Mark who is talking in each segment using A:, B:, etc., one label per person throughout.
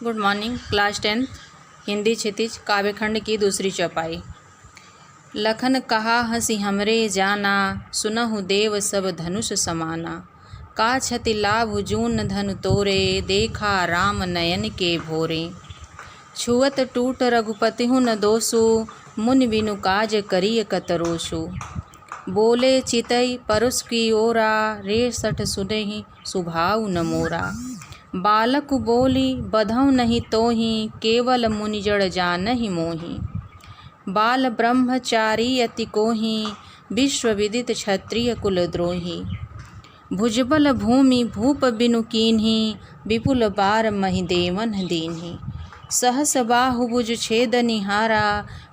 A: Good morning. Class 10 Hindi क्षितिज काव्यखंड की दूसरी चौपाई। लखन कहा हंसी हमरे जाना, सुनहु देव सब धनुष समाना। का छति लाभ जून धन तोरे, देखा राम नयन के भोरे। छुअत टूट रघुपति न दोसु, मुनि बिनु काज करिय कतरोसु। बोले चितई परुष की ओरा, रे सठ सुनहि सुभाउ न मोरा। बालक बोली बधौ नहीं तोहि, केवल मुनि जड़ जानहि मोहि। बाल ब्रह्मचारी अति कोहि, विश्व विदित क्षत्रिय कुलद्रोही। भुजबल भूमि भूप बिनु कीन्हि, विपुल बार महि देवन दीन्हि। सहस बाहुभुज छेद निहारा,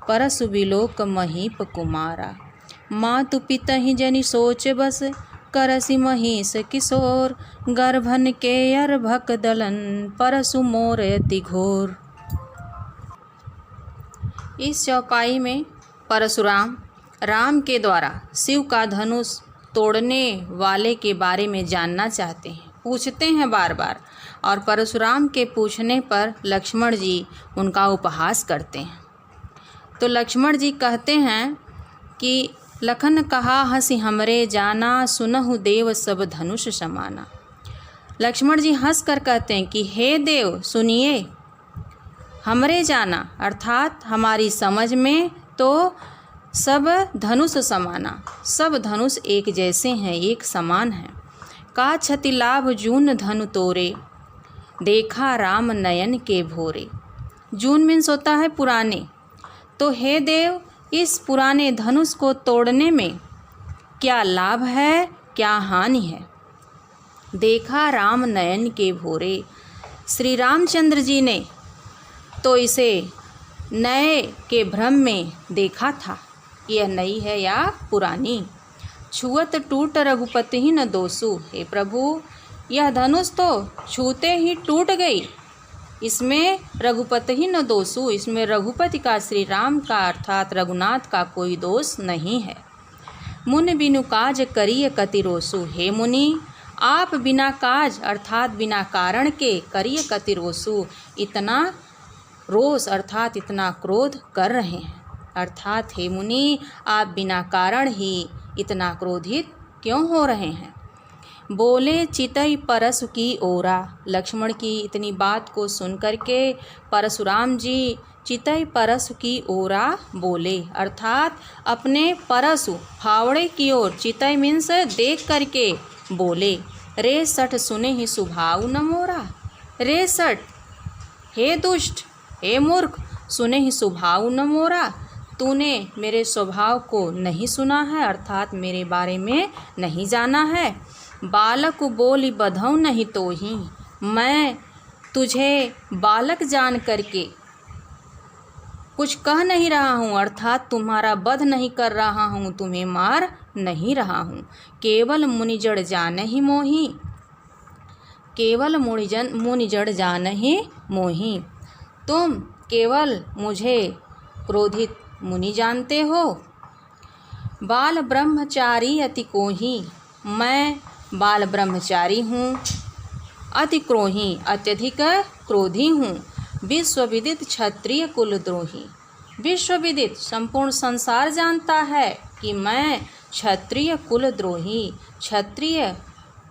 A: परसु बिलोक महीप कुमारा। मातु पितहि जनि सोच बस, करसि महीष किशोर। गर्भन के अर्भक दलन, परसु मोर अति घोर। इस चौपाई में परशुराम राम के द्वारा शिव का धनुष तोड़ने वाले के बारे में जानना चाहते हैं, पूछते हैं बार बार। और परशुराम के पूछने पर लक्ष्मण जी उनका उपहास करते हैं। तो लक्ष्मण जी कहते हैं कि लखन कहा हंसी हमरे जाना, सुनहु देव सब धनुष समाना। लक्ष्मण जी हंस कर कहते हैं कि हे देव सुनिए, हमरे जाना अर्थात हमारी समझ में तो सब धनुष समाना, सब धनुष एक जैसे हैं, एक समान हैं। का छति लाभ जून धनु तोरे, देखा राम नयन के भोरे। जून मीन्स होता है पुराने। तो हे देव, इस पुराने धनुष को तोड़ने में क्या लाभ है, क्या हानि है। देखा राम नयन के भोरे, श्री रामचंद्र जी ने तो इसे नए के भ्रम में देखा था, यह नई है या पुरानी। छुअत टूट रघुपति ही न दोसु, हे प्रभु यह धनुष तो छूते ही टूट गई, इसमें रघुपति ही न दोसु, इसमें रघुपति का, श्री राम का अर्थात रघुनाथ का कोई दोष नहीं है। मुनि बिनु काज करिय कतिरोसु, हे मुनि आप बिना काज अर्थात बिना कारण के, करिय कतिरोसु इतना रोष अर्थात इतना क्रोध कर रहे हैं। अर्थात हे मुनि आप बिना कारण ही इतना क्रोधित क्यों हो रहे हैं। बोले चितई परसु की ओरा, लक्ष्मण की इतनी बात को सुन करके परशुराम जी चितई परसु की ओरा बोले, अर्थात अपने परसु फावड़े की ओर, चितई मीन्स देख करके बोले। रे सठ सुने ही सुभाउ न मोरा, रे सठ हे दुष्ट, हे मूर्ख, सुने ही सुभाउ न मोरा, तूने मेरे स्वभाव को नहीं सुना है अर्थात मेरे बारे में नहीं जाना है। बालक बोली बधौ नहीं तोहि, मैं तुझे बालक जान करके कुछ कह नहीं रहा हूँ अर्थात तुम्हारा वध नहीं कर रहा हूँ, तुम्हें मार नहीं रहा हूँ। केवल मुनि जड़ जानहि मोहि, केवल मुनि जड़ जानहि मोहि। तुम केवल मुझे क्रोधित मुनि जानते हो। बाल ब्रह्मचारी अति कोहि, मैं बाल ब्रह्मचारी हूँ, अति क्रोही अत्यधिक क्रोधी हूँ। विश्व विदित क्षत्रिय कुलद्रोही, विश्व विदित संपूर्ण संसार जानता है कि मैं क्षत्रिय कुलद्रोही, क्षत्रिय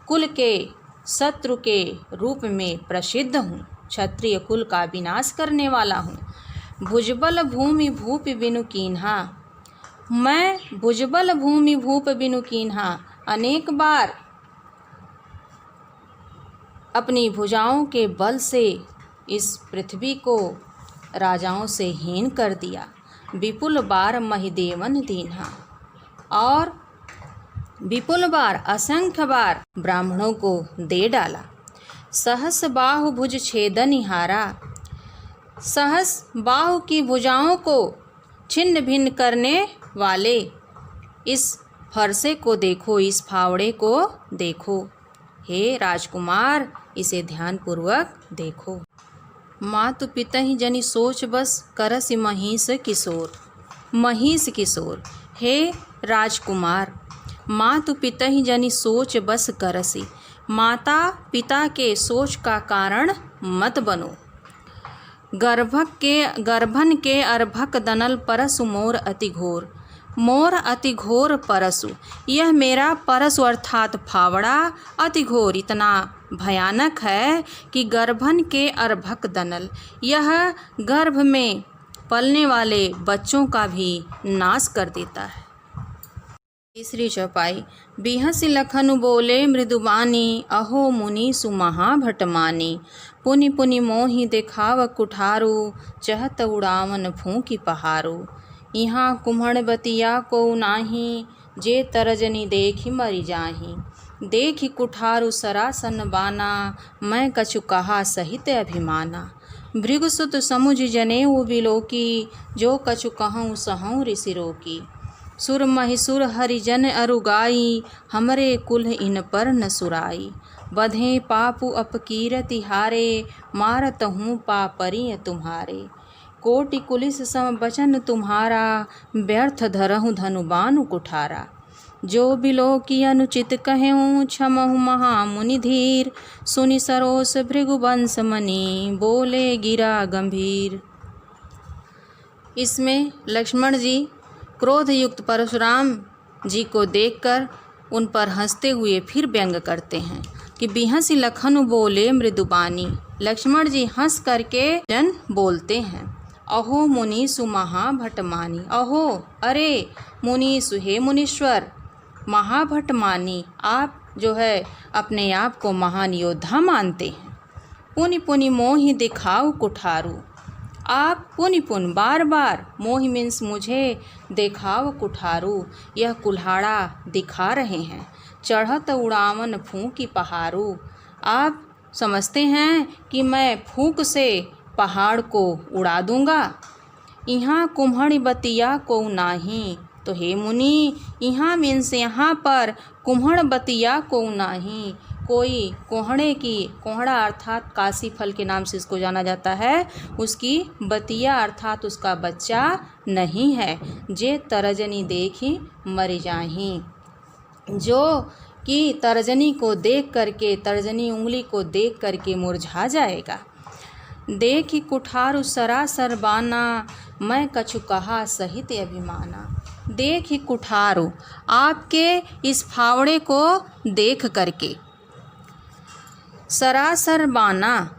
A: कुल के शत्रु के रूप में प्रसिद्ध हूँ, क्षत्रिय कुल का विनाश करने वाला हूँ। भुजबल भूमि भूप बिनु कीन्हा, मैं भुजबल भूमि भूप बिनु कीन्हा, अनेक बार अपनी भुजाओं के बल से इस पृथ्वी को राजाओं से हीन कर दिया। विपुल बार महि देवन दीन्हा, और विपुल बार असंख्य बार ब्राह्मणों को दे डाला। सहस बाहु भुज छेद निहारा, सहस बाहु की भुजाओं को छिन्न भिन्न करने वाले इस फरसे को देखो, इस फावड़े को देखो। हे राजकुमार इसे ध्यानपूर्वक देखो। मातु पितहि जनि सोच बस, करसि महीष किशोर, महीष किशोर। हे राजकुमार मातु पितहि जनि सोच बस करसि, माता पिता के सोच का कारण मत बनो। गर्भन के अर्भक दनल परसु मोर अति घोर। मोर अति घोर परसु, यह मेरा परसु अर्थात फावड़ा अति घोर इतना भयानक है कि गर्भन के अर्भक दनल, यह गर्भ में पलने वाले बच्चों का भी नाश कर देता है। तीसरी चौपाई। बिहसि लखनु बोले मृदुबानी, अहो मुनि सुमहाभटमानी। पुनि पुनि मोहि देखाव कुठारू, चहत उड़ावन फूंकी पहारू। यहाँ कुम्हड़ बतिया को नाही, जे तरजनी देखी मरि जाही। देखी कुठारू सरासन बाना, मैं कछु कहा सहित अभिमाना। भृगुसुत समुझ जनेऊ बिलोकी, जो कछु कहूँ सहूँ ऋषि रोकी। सुर महिसुर हरिजन अरुगाई, हमरे कुल इन पर न सुराई। बधे पापु अपकीरति हारे, मारत हूँ पापरिय तुम्हारे। कोटि कुलिस सम बचन तुम्हारा, व्यर्थ धरहु धनुबानु कुठारा। जो बिलो की अनुचित कहूँ, क्षमहु महामुनि धीर। सुनि सरोस भृगुवंश मणि, बोले गिरा गंभीर। इसमें लक्ष्मण जी क्रोध युक्त परशुराम जी को देखकर उन पर हंसते हुए फिर व्यंग करते हैं कि बिहसि लखनु बोले मृदुबानी। लक्ष्मण जी हंस करके जन बोलते हैं, अहो मुनि सुमहाभटमानी। अहो अरे मुनीसु, हे मुनीश्वर, महाभटमानी, आप जो है अपने आप को महान योद्धा मानते हैं। पुनि पुनि मोहि दिखाऊ कुठारू, आप पुनि पुन बार बार, मोहि मीन्स मुझे, देखाव कुठारू, यह कुल्हाड़ा दिखा रहे हैं। चढ़त उड़ावन फूंकी पहाड़ू, आप समझते हैं कि मैं फूंक से पहाड़ को उड़ा दूंगा। यहाँ कुम्हड़ी बतिया को नाही, तो हे मुनि, यहाँ मीन्स यहाँ पर कुम्हड़ बतिया को नाही, कोई कोहड़ा अर्थात काशी फल के नाम से इसको जाना जाता है, उसकी बतिया अर्थात उसका बच्चा नहीं है। जे तरजनी देखी मर जाही, जो कि तर्जनी को देख करके, तर्जनी उंगली को देख करके मुरझा जाएगा। देखी कुठारू सरासर बाना, मैं कछु कहा सहित अभिमाना। देखी कुठारू, आपके इस फावड़े को देख करके, सरासर बाना,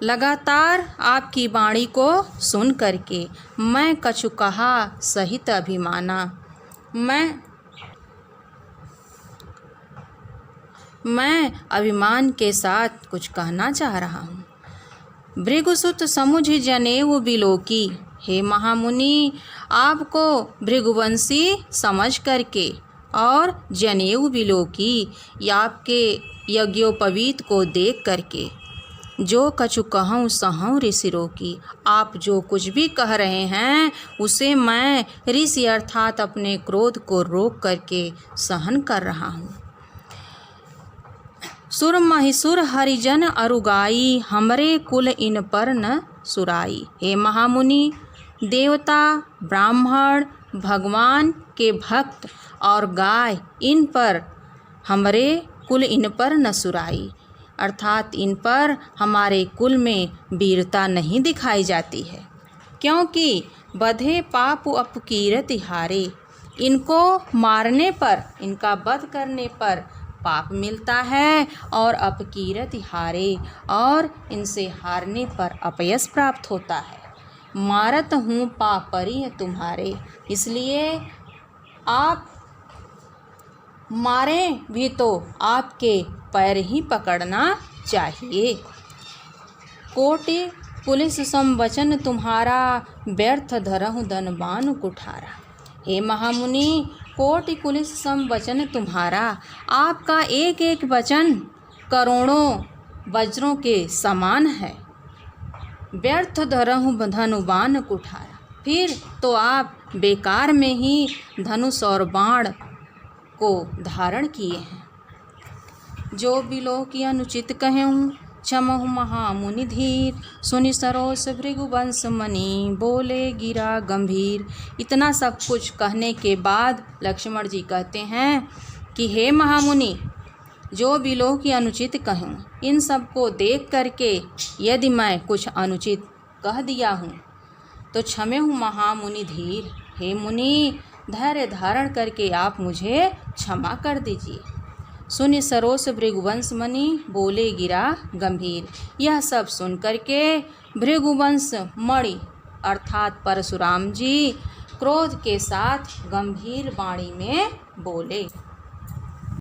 A: लगातार आपकी वाणी को सुन करके, मैं कछु कहा सहित अभिमाना, मैं अभिमान के साथ कुछ कहना चाह रहा हूँ। भृगुसुत समुझ जनेऊ बिलोकी, हे महामुनि, आपको भृगुवंशी समझ करके और जनेऊ बिलोकी, आपके यज्ञोपवीत को देख करके, जो कछु कहूँ सहूँ ऋषि रोकी, आप जो कुछ भी कह रहे हैं उसे मैं ऋषि अर्थात अपने क्रोध को रोक करके सहन कर रहा हूँ। सुर महिसुर हरिजन अरुगाई, हमरे कुल इन पर न सुराई। हे महामुनि, देवता, ब्राह्मण, भगवान के भक्त और गाय, इन पर हमरे कुल इन पर न सुराई, अर्थात इन पर हमारे कुल में वीरता नहीं दिखाई जाती है, क्योंकि बधे पाप अपकीरति हारे, इनको मारने पर, इनका वध करने पर पाप मिलता है और अपकीरति हारे, और इनसे हारने पर अपयश प्राप्त होता है। मारत हूँ पापरिय तुम्हारे, इसलिए आप मारें भी तो आपके पैर ही पकड़ना चाहिए। कोटि पुलिस संवचन तुम्हारा, व्यर्थ धरहु धनबान कुठारा। हे महामुनि, कोटि पुलिस संवचन तुम्हारा, आपका एक एक वचन करोड़ों वज्रों के समान है। व्यर्थ धरहु धनुबान कुठारा, फिर तो आप बेकार में ही धनुष और बाण को धारण किए हैं। जो बिलो की अनुचित कहूँ, क्षमहु महामुनि धीर। सुनि सरोस भृगुवंश मणि, बोले गिरा गंभीर। इतना सब कुछ कहने के बाद लक्ष्मण जी कहते हैं कि हे महामुनि, जो बिलो की अनुचित कहूँ, इन सब को देख करके यदि मैं कुछ अनुचित कह दिया हूँ तो क्षमे हूँ महामुनि धीर। हे मुनि, धैर्य धारण करके आप मुझे क्षमा कर दीजिए। सुनि सरोस भृगुवंश मुनि, बोले गिरा गंभीर। यह सब सुन करके भृगुवंश मणि अर्थात परशुराम जी क्रोध के साथ गंभीर वाणी में बोले।